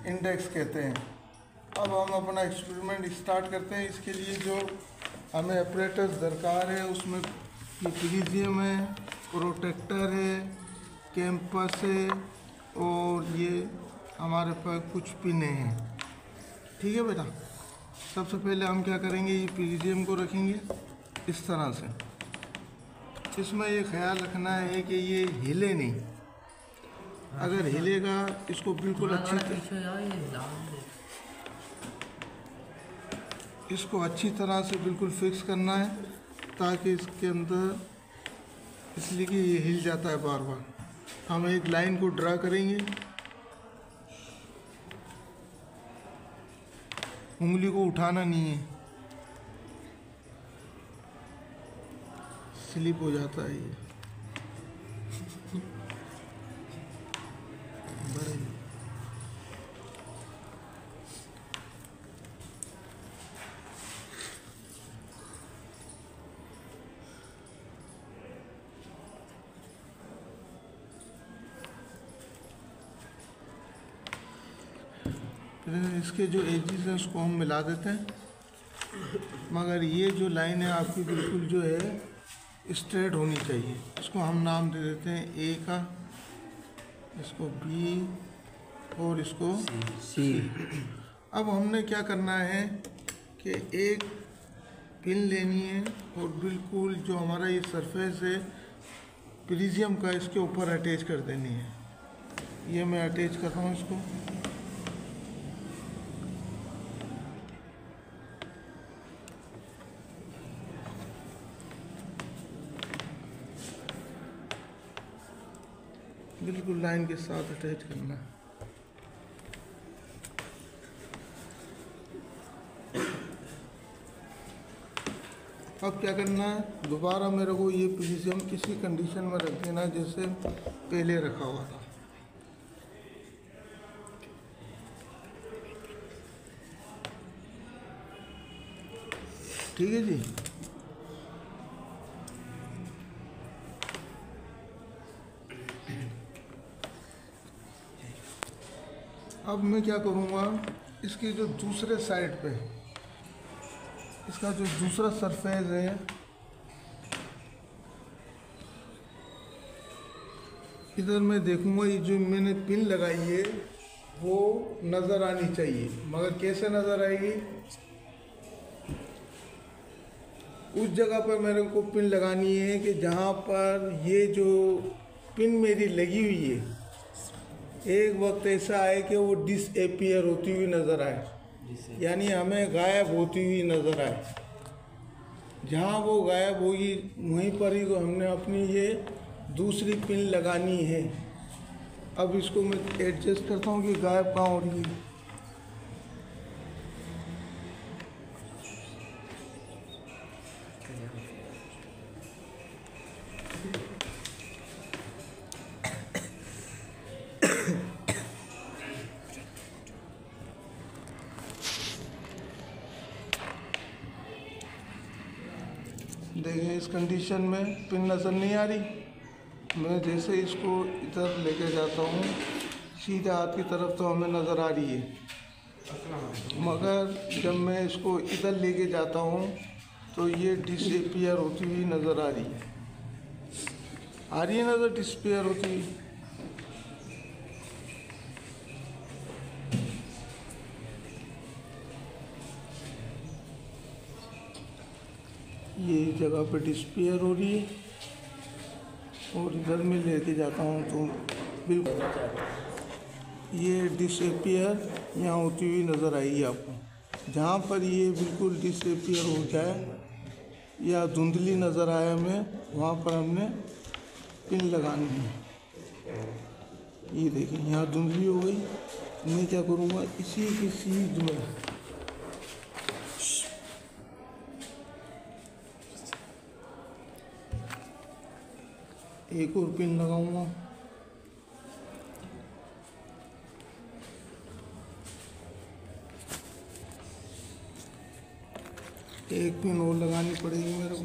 Index कहते हैं। अब हम अपना एक्सपेरिमेंट स्टार्ट करते हैं। इसके लिए जो हमें अपरेटस दरकार है उसमें ये प्रिज्म है, प्रोटेक्टर है, कैंपस है और ये हमारे पास कुछ पिने हैं। ठीक है बेटा, सबसे पहले हम क्या करेंगे, ये प्रिज्म को रखेंगे इस तरह से। इसमें ये ख्याल रखना है कि ये हिले नहीं। अगर हिलेगा इसको बिल्कुल इसको अच्छी तरह से बिल्कुल फिक्स करना है, ताकि इसके अंदर, इसलिए कि ये हिल जाता है बार बार। हम एक लाइन को ड्रा करेंगे, उंगली को उठाना नहीं है, स्लिप हो जाता है ये। इसके जो एजेस हैं उसको हम मिला देते हैं, मगर ये जो लाइन है आपकी बिल्कुल जो है स्ट्रेट होनी चाहिए। इसको हम नाम दे देते हैं ए का, इसको बी और इसको सी। अब हमने क्या करना है कि एक पिन लेनी है और बिल्कुल जो हमारा ये सरफेस है प्रिज्म का, इसके ऊपर अटैच कर देनी है। ये मैं अटैच कर रहा हूँ इसको। बिल्कुल लाइन के साथ अटैच करना है। अब क्या करना है, दोबारा मेरे को ये प्रिज्म इसी कंडीशन में रख देना जैसे पहले रखा हुआ था। ठीक है जी। अब मैं क्या करूँगा, इसकी जो दूसरे साइड पे इसका जो दूसरा सरफेस है, इधर मैं देखूँगा ये जो मैंने पिन लगाई है वो नज़र आनी चाहिए। मगर कैसे नज़र आएगी, उस जगह पर मेरे को पिन लगानी है कि जहाँ पर ये जो पिन मेरी लगी हुई है एक वक्त ऐसा आए कि वो डिसअपीयर होती हुई नज़र आए, यानी हमें गायब होती हुई नज़र आए। जहाँ वो गायब होगी वहीं पर ही हमने अपनी ये दूसरी पिन लगानी है। अब इसको मैं एडजस्ट करता हूँ कि गायब कहाँ हो रही है। देखें इस कंडीशन में पिन नज़र नहीं आ रही। मैं जैसे इसको इधर लेके जाता हूँ सीधे हाथ की तरफ तो हमें नज़र आ रही है, मगर जब मैं इसको इधर लेके जाता हूँ तो ये डिसअपीयर होती हुई नज़र आ रही है। आ रही है नज़र डिसअपीयर होती हुई। ये जगह पे डिसअपीयर हो रही है और इधर में लेके जाता हूँ तो बिल्कुल ये डिसअपीयर यहाँ होती हुई नज़र आएगी आपको। जहाँ पर ये बिल्कुल डिसअपीयर हो जाए या धुंधली नज़र आए हमें, वहाँ पर हमने पिन लगानी है। ये देखिए यहाँ धुंधली हो गई। मैं क्या करूँगा, इसी की सीध में एक और पिन लगाऊंगा। एक पिन और लगानी पड़ेगी मेरे को।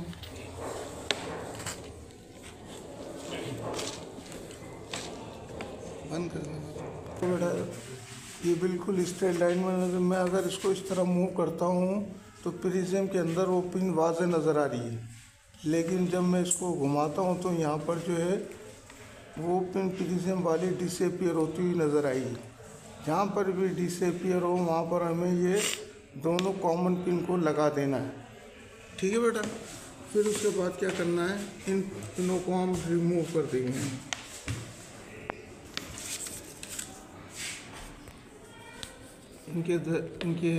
बंद कर देना बेटा। ये बिल्कुल स्ट्रेट लाइन में, मैं अगर इसको इस तरह मूव करता हूँ तो प्रिज्म के अंदर वो पिन वाज़ेह नज़र आ रही है, लेकिन जब मैं इसको घुमाता हूँ तो यहाँ पर जो है वो पिन प्रिज्म वाली डिसअपीयर होती हुई नज़र आएगी। जहाँ पर भी डिसअपीयर हो वहाँ पर हमें ये दोनों कॉमन पिन को लगा देना है। ठीक है बेटा। फिर उसके बाद क्या करना है, इन पिनों को हम रिमूव कर देंगे। इनके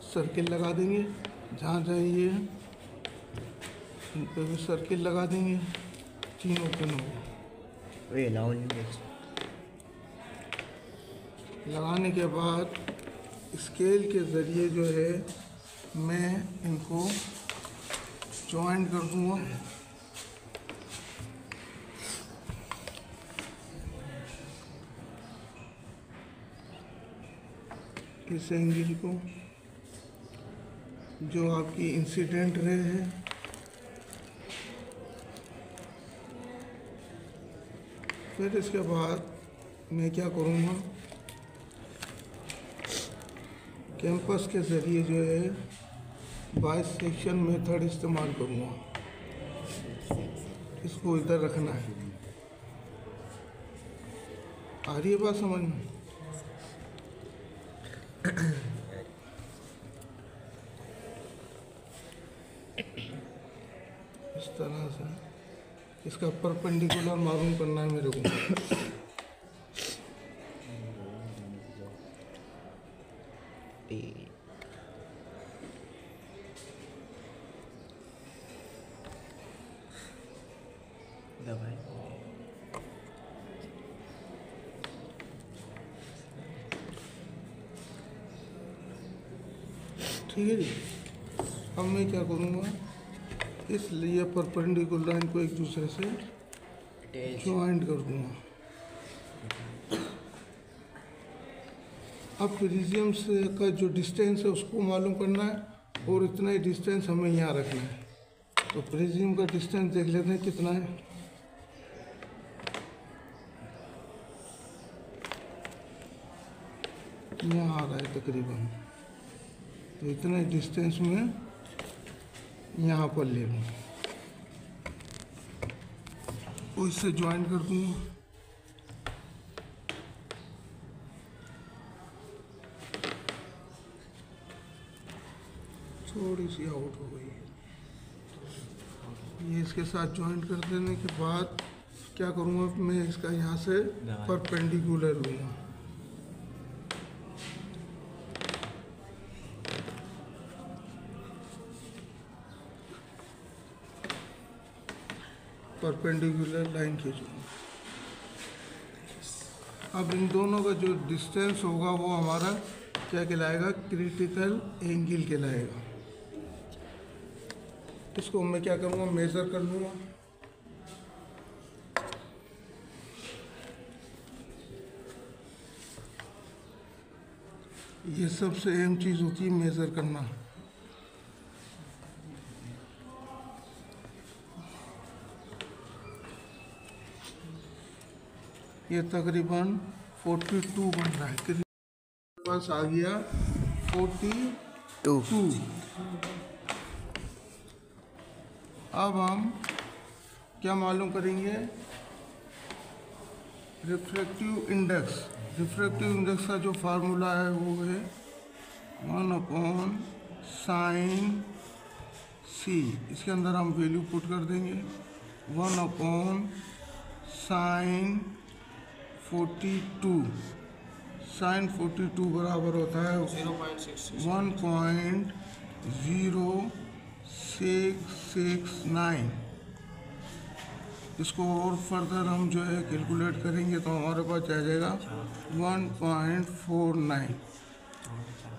सर्किल लगा देंगे, जहाँ जहाँ ये इन पर भी सर्किल लगा देंगे तीनों पिनों को। लगाने के बाद स्केल के ज़रिए जो है मैं इनको जॉइंट कर दूँगा। इस एंगल को जो आपकी इंसिडेंट रे है फिर इसके बाद मैं क्या करूँगा, कैंपस के ज़रिए जो है बाइसेक्शन मेथड इस्तेमाल करूँगा। इसको इधर रखना है। आ रही है बात समझ में? इस तरह से इसका परपेंडिकुलर मालूम करना है मेरे को। ठीक है जी। अब मैं क्या करूँगा, इसलिए परपेंडिकुलर लाइन को एक दूसरे से ज्वाइंट कर दूँगा। अब प्रिज्म से का जो डिस्टेंस है उसको मालूम करना है और इतना ही डिस्टेंस हमें यहाँ रखना है। तो प्रिज्म का डिस्टेंस देख लेते हैं कितना है। यहाँ आ रहा है तकरीबन, तो इतना ही डिस्टेंस में यहाँ पर ले लूँ, वो इससे ज्वाइन कर दूँगा। थोड़ी सी आउट हो गई है। ये इसके साथ ज्वाइन कर देने के बाद क्या करूँगा, मैं इसका यहाँ से परपेंडिकुलर लूँगा। परपेंडिकुलर लाइन खींचूँगा। अब इन दोनों का जो डिस्टेंस होगा वो हमारा क्या कहलाएगा, क्रिटिकल एंगल कहलाएगा। इसको मैं क्या करूँगा, मेज़र कर लूँगा। ये सबसे अहम चीज़ होती है मेज़र करना। ये तकरीबन 42 बन रहा है। कितने पास आ गया 42। अब हम क्या मालूम करेंगे, रिफ्रैक्टिव इंडेक्स। रिफ्रैक्टिव इंडेक्स का जो फार्मूला है वो है 1/sin c। इसके अंदर हम वैल्यू पुट कर देंगे 1/sin 42। sin 42 बराबर होता है 1.0669। इसको और फर्दर हम जो है कैलकुलेट करेंगे तो हमारे पास आ जाएगा 1.49।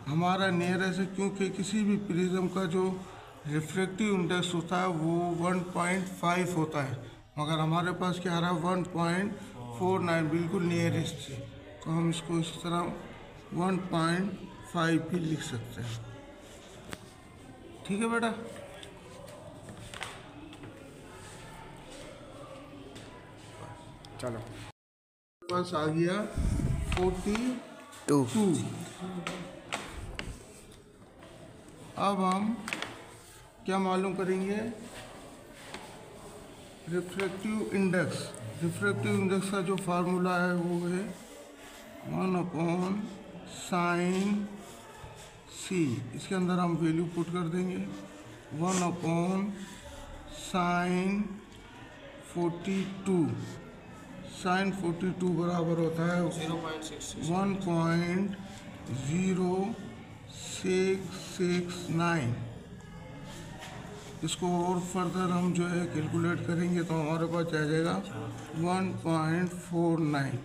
हमारा नियरेस्ट है, क्योंकि किसी भी प्रिज्म का जो रिफ्रैक्टिव इंडेक्स होता है वो 1.5 होता है, मगर हमारे पास क्या आ रहा है 1.49, बिल्कुल नियरेस्ट है। तो हम इसको इस तरह 1.5 भी लिख सकते हैं। ठीक है बेटा। चलो, पास आ गया 42। 2। अब हम क्या मालूम करेंगे, रिफ्रैक्टिव इंडेक्स। रिफ्रैक्टिव इंडेक्स का जो फार्मूला है वो है 1/sin c। इसके अंदर हम वैल्यू पुट कर देंगे 1/sin 42। sin 42 बराबर होता है 1.0669। इसको और फर्दर हम जो है कैलकुलेट करेंगे तो हमारे पास आ जाएगा 1.49।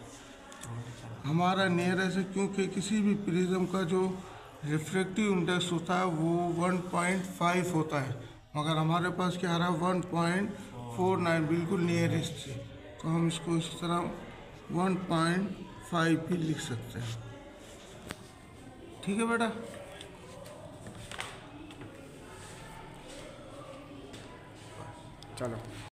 हमारा नियरेस्ट है, क्योंकि किसी भी प्रिज्म का जो रिफ्रैक्टिव इंडेक्स होता है वो 1.5 होता है, मगर हमारे पास क्या आ रहा है 1.49, बिल्कुल नियरेस्ट है। तो हम इसको इस तरह 1.5 भी लिख सकते हैं। ठीक है बेटा। चलो।